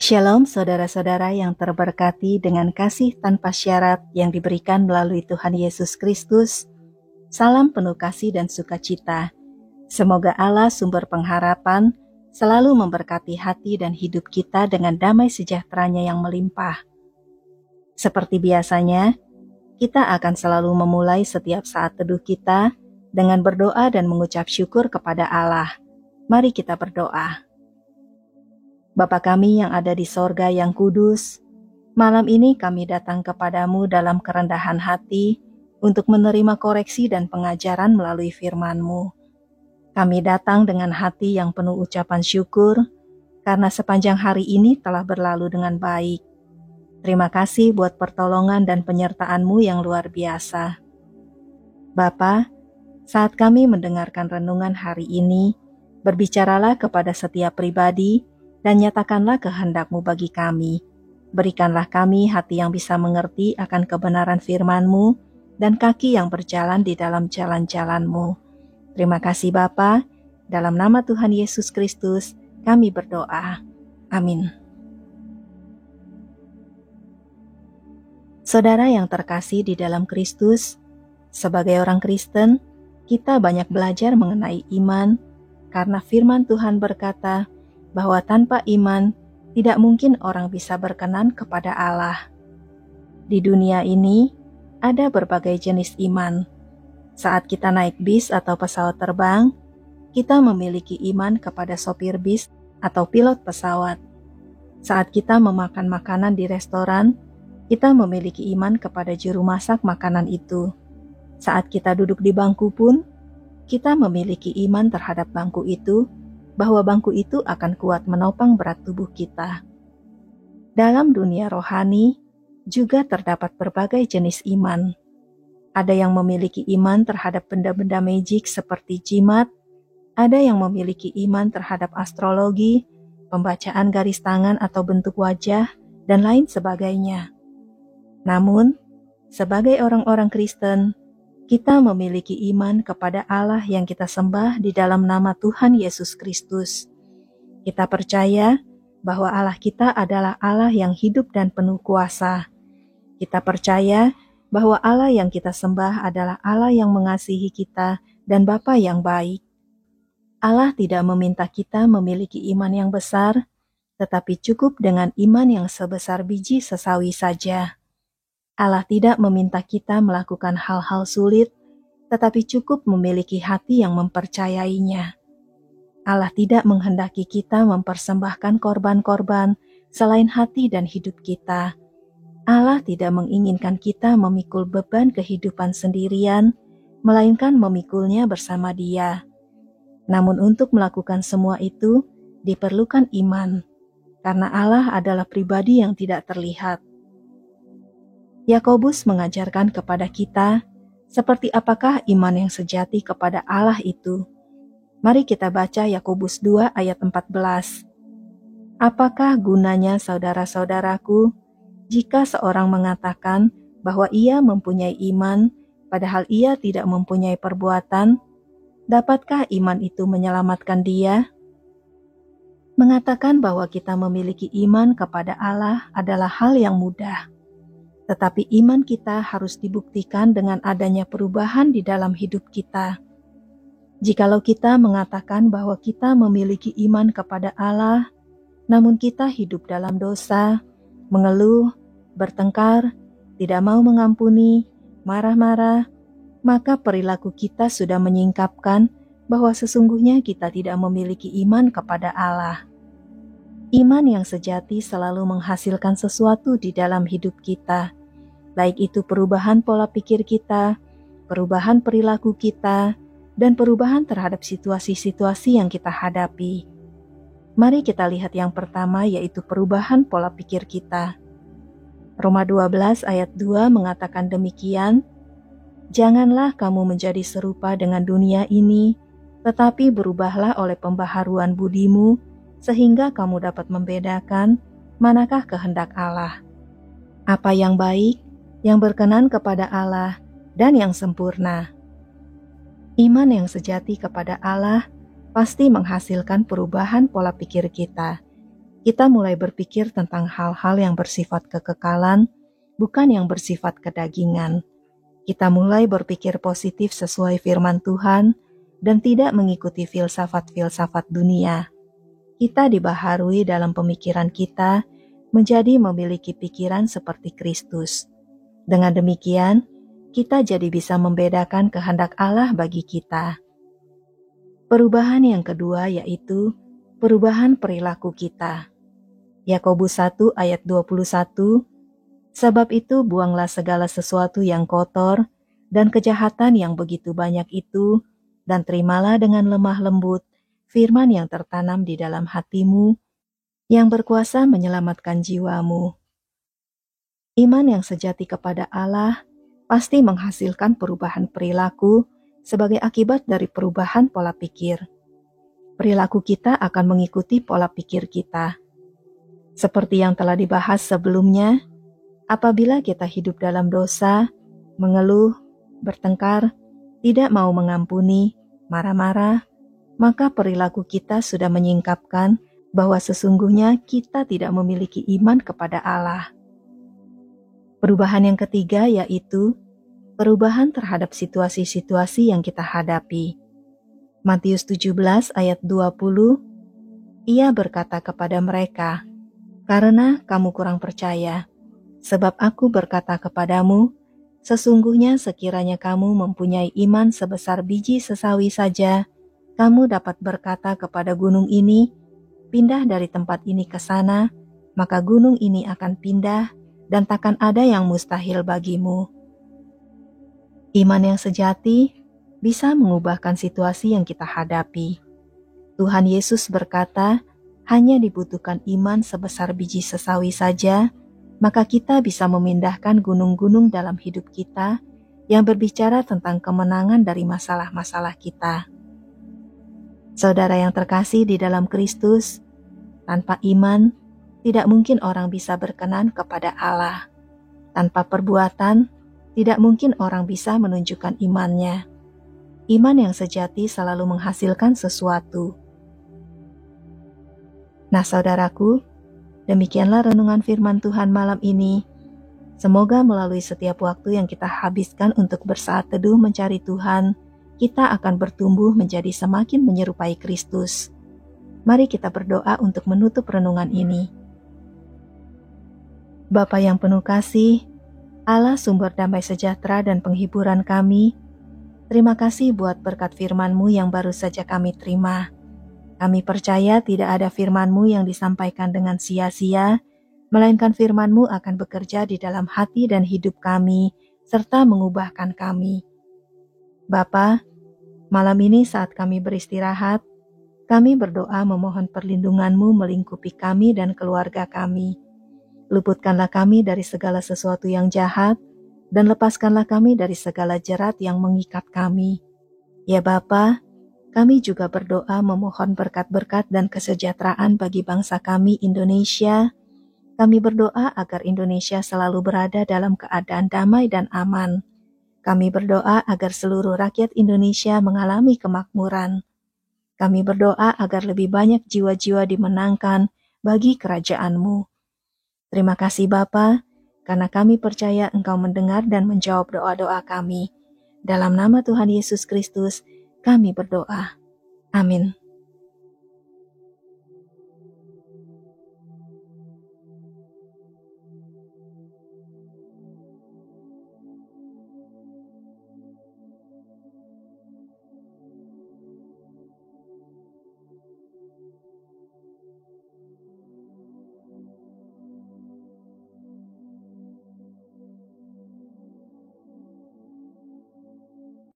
Shalom saudara-saudara yang terberkati dengan kasih tanpa syarat yang diberikan melalui Tuhan Yesus Kristus. Salam penuh kasih dan sukacita. Semoga Allah sumber pengharapan selalu memberkati hati dan hidup kita dengan damai sejahteranya yang melimpah. Seperti biasanya, kita akan selalu memulai setiap saat teduh kita dengan berdoa dan mengucap syukur kepada Allah. Mari kita berdoa. Bapa kami yang ada di sorga yang kudus, malam ini kami datang kepadamu dalam kerendahan hati untuk menerima koreksi dan pengajaran melalui firman-Mu. Kami datang dengan hati yang penuh ucapan syukur, karena sepanjang hari ini telah berlalu dengan baik. Terima kasih buat pertolongan dan penyertaan-Mu yang luar biasa. Bapa, saat kami mendengarkan renungan hari ini, berbicaralah kepada setiap pribadi, dan nyatakanlah kehendak-Mu bagi kami. Berikanlah kami hati yang bisa mengerti akan kebenaran firman-Mu dan kaki yang berjalan di dalam jalan-jalan-Mu. Terima kasih Bapa, dalam nama Tuhan Yesus Kristus kami berdoa. Amin. Saudara yang terkasih di dalam Kristus, sebagai orang Kristen, kita banyak belajar mengenai iman, karena firman Tuhan berkata, bahwa tanpa iman tidak mungkin orang bisa berkenan kepada Allah. Di dunia ini ada berbagai jenis iman. Saat kita naik bis atau pesawat terbang, kita memiliki iman kepada sopir bis atau pilot pesawat. Saat kita memakan makanan di restoran, kita memiliki iman kepada juru masak makanan itu. Saat kita duduk di bangku pun, kita memiliki iman terhadap bangku itu, bahwa bangku itu akan kuat menopang berat tubuh kita. Dalam dunia rohani, juga terdapat berbagai jenis iman. Ada yang memiliki iman terhadap benda-benda magik seperti jimat, ada yang memiliki iman terhadap astrologi, pembacaan garis tangan atau bentuk wajah, dan lain sebagainya. Namun, sebagai orang-orang Kristen, kita memiliki iman kepada Allah yang kita sembah di dalam nama Tuhan Yesus Kristus. Kita percaya bahwa Allah kita adalah Allah yang hidup dan penuh kuasa. Kita percaya bahwa Allah yang kita sembah adalah Allah yang mengasihi kita dan Bapa yang baik. Allah tidak meminta kita memiliki iman yang besar, tetapi cukup dengan iman yang sebesar biji sesawi saja. Allah tidak meminta kita melakukan hal-hal sulit, tetapi cukup memiliki hati yang mempercayainya. Allah tidak menghendaki kita mempersembahkan korban-korban selain hati dan hidup kita. Allah tidak menginginkan kita memikul beban kehidupan sendirian, melainkan memikulnya bersama Dia. Namun untuk melakukan semua itu, diperlukan iman, karena Allah adalah pribadi yang tidak terlihat. Yakobus mengajarkan kepada kita seperti apakah iman yang sejati kepada Allah itu. Mari kita baca Yakobus 2 ayat 14. Apakah gunanya saudara-saudaraku jika seorang mengatakan bahwa ia mempunyai iman padahal ia tidak mempunyai perbuatan? Dapatkah iman itu menyelamatkan dia? Mengatakan bahwa kita memiliki iman kepada Allah adalah hal yang mudah. Tetapi iman kita harus dibuktikan dengan adanya perubahan di dalam hidup kita. Jikalau kita mengatakan bahwa kita memiliki iman kepada Allah, namun kita hidup dalam dosa, mengeluh, bertengkar, tidak mau mengampuni, marah-marah, maka perilaku kita sudah menyingkapkan bahwa sesungguhnya kita tidak memiliki iman kepada Allah. Iman yang sejati selalu menghasilkan sesuatu di dalam hidup kita, baik itu perubahan pola pikir kita, perubahan perilaku kita, dan perubahan terhadap situasi-situasi yang kita hadapi. Mari kita lihat yang pertama, yaitu perubahan pola pikir kita. Roma 12 ayat 2 mengatakan demikian, janganlah kamu menjadi serupa dengan dunia ini, tetapi berubahlah oleh pembaharuan budimu, sehingga kamu dapat membedakan manakah kehendak Allah. Apa yang baik, yang berkenan kepada Allah, dan yang sempurna. Iman yang sejati kepada Allah pasti menghasilkan perubahan pola pikir kita. Kita mulai berpikir tentang hal-hal yang bersifat kekekalan, bukan yang bersifat kedagingan. Kita mulai berpikir positif sesuai firman Tuhan dan tidak mengikuti filsafat-filsafat dunia. Kita dibaharui dalam pemikiran kita menjadi memiliki pikiran seperti Kristus. Dengan demikian, kita jadi bisa membedakan kehendak Allah bagi kita. Perubahan yang kedua yaitu perubahan perilaku kita. Yakobus 1 ayat 21, sebab itu buanglah segala sesuatu yang kotor dan kejahatan yang begitu banyak itu, dan terimalah dengan lemah lembut firman yang tertanam di dalam hatimu, yang berkuasa menyelamatkan jiwamu. Iman yang sejati kepada Allah pasti menghasilkan perubahan perilaku sebagai akibat dari perubahan pola pikir. Perilaku kita akan mengikuti pola pikir kita. Seperti yang telah dibahas sebelumnya, apabila kita hidup dalam dosa, mengeluh, bertengkar, tidak mau mengampuni, marah-marah, maka perilaku kita sudah menyingkapkan bahwa sesungguhnya kita tidak memiliki iman kepada Allah. Perubahan yang ketiga yaitu perubahan terhadap situasi-situasi yang kita hadapi. Matius 17 ayat 20, ia berkata kepada mereka, karena kamu kurang percaya, sebab aku berkata kepadamu, sesungguhnya sekiranya kamu mempunyai iman sebesar biji sesawi saja, kamu dapat berkata kepada gunung ini, pindah dari tempat ini ke sana, maka gunung ini akan pindah, dan takkan ada yang mustahil bagimu. Iman yang sejati bisa mengubahkan situasi yang kita hadapi. Tuhan Yesus berkata, hanya dibutuhkan iman sebesar biji sesawi saja, maka kita bisa memindahkan gunung-gunung dalam hidup kita yang berbicara tentang kemenangan dari masalah-masalah kita. Saudara yang terkasih di dalam Kristus, tanpa iman, tidak mungkin orang bisa berkenan kepada Allah. Tanpa perbuatan, tidak mungkin orang bisa menunjukkan imannya. Iman yang sejati selalu menghasilkan sesuatu. Nah saudaraku, demikianlah renungan firman Tuhan malam ini. Semoga melalui setiap waktu yang kita habiskan untuk bersaat teduh mencari Tuhan, kita akan bertumbuh menjadi semakin menyerupai Kristus. Mari kita berdoa untuk menutup renungan ini. Bapa yang penuh kasih, Allah sumber damai sejahtera dan penghiburan kami, terima kasih buat berkat firman-Mu yang baru saja kami terima. Kami percaya tidak ada firman-Mu yang disampaikan dengan sia-sia, melainkan firman-Mu akan bekerja di dalam hati dan hidup kami, serta mengubahkan kami. Bapa, malam ini saat kami beristirahat, kami berdoa memohon perlindungan-Mu melingkupi kami dan keluarga kami. Luputkanlah kami dari segala sesuatu yang jahat, dan lepaskanlah kami dari segala jerat yang mengikat kami. Ya Bapa, kami juga berdoa memohon berkat-berkat dan kesejahteraan bagi bangsa kami Indonesia. Kami berdoa agar Indonesia selalu berada dalam keadaan damai dan aman. Kami berdoa agar seluruh rakyat Indonesia mengalami kemakmuran. Kami berdoa agar lebih banyak jiwa-jiwa dimenangkan bagi kerajaan-Mu. Terima kasih Bapa, karena kami percaya Engkau mendengar dan menjawab doa-doa kami. Dalam nama Tuhan Yesus Kristus, kami berdoa. Amin.